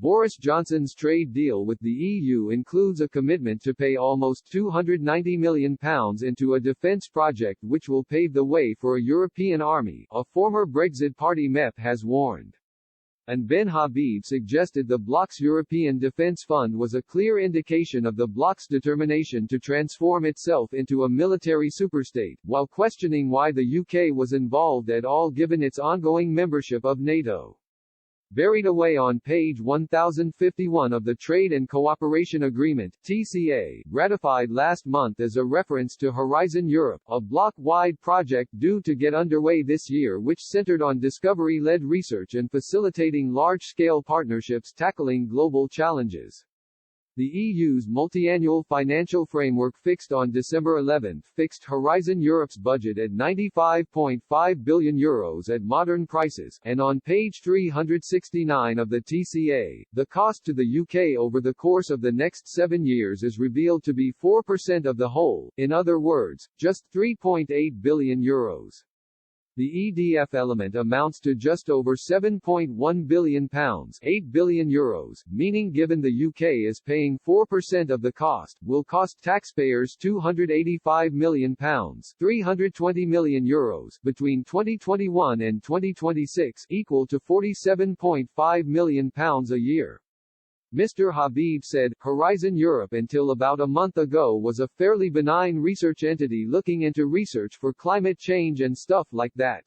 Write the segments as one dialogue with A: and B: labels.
A: Boris Johnson's trade deal with the EU includes a commitment to pay almost £290 million into a defence project which will pave the way for a European army, a former Brexit Party MEP has warned. And Ben Habib suggested the bloc's European Defence Fund was a clear indication of the bloc's determination to transform itself into a military superstate, while questioning why the UK was involved at all given its ongoing membership of NATO. Buried away on page 1051 of the Trade and Cooperation Agreement (TCA), ratified last month as a reference to Horizon Europe, a bloc-wide project due to get underway this year which centered on discovery-led research and facilitating large-scale partnerships tackling global challenges. The EU's multi-annual financial framework fixed on December 11 fixed Horizon Europe's budget at €95.5 billion at modern prices, and on page 369 of the TCA, the cost to the UK over the course of the next 7 years is revealed to be 4% of the whole, in other words, just €3.8 billion. The EDF element amounts to just over £7.1 billion, €8 billion, meaning given the UK is paying 4% of the cost, will cost taxpayers £285 million, €320 million, between 2021 and 2026, equal to £47.5 million a year. Mr. Habib said, Horizon Europe until about a month ago was a fairly benign research entity looking into research for climate change and stuff like that.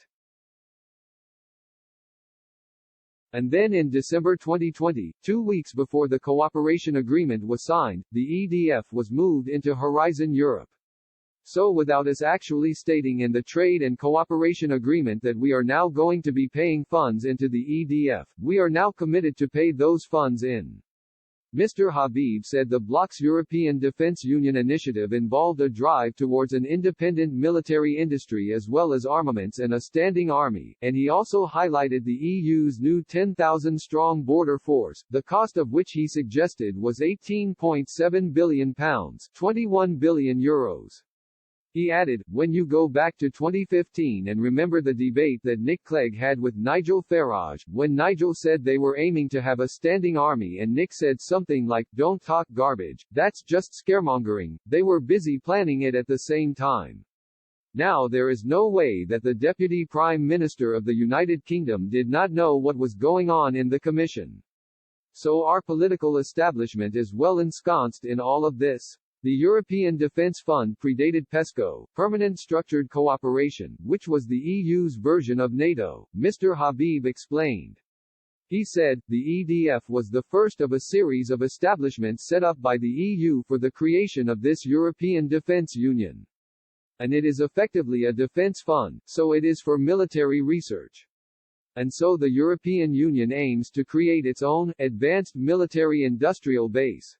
A: And then in December 2020, 2 weeks before the cooperation agreement was signed, the EDF was moved into Horizon Europe. So without us actually stating in the Trade and Cooperation Agreement that we are now going to be paying funds into the EDF, we are now committed to pay those funds in. Mr. Habib said the bloc's European Defence Union initiative involved a drive towards an independent military industry as well as armaments and a standing army, and he also highlighted the EU's new 10,000-strong border force, the cost of which he suggested was £18.7 billion, €21 billion. He added, when you go back to 2015 and remember the debate that Nick Clegg had with Nigel Farage, when Nigel said they were aiming to have a standing army and Nick said something like, don't talk garbage, that's just scaremongering, they were busy planning it at the same time. Now there is no way that the Deputy Prime Minister of the United Kingdom did not know what was going on in the Commission. So our political establishment is well ensconced in all of this. The European Defence Fund predated PESCO, Permanent Structured Cooperation, which was the EU's version of NATO, Mr. Habib explained. He said, the EDF was the first of a series of establishments set up by the EU for the creation of this European Defence Union. And it is effectively a defence fund, so it is for military research. And so the European Union aims to create its own, advanced military industrial base.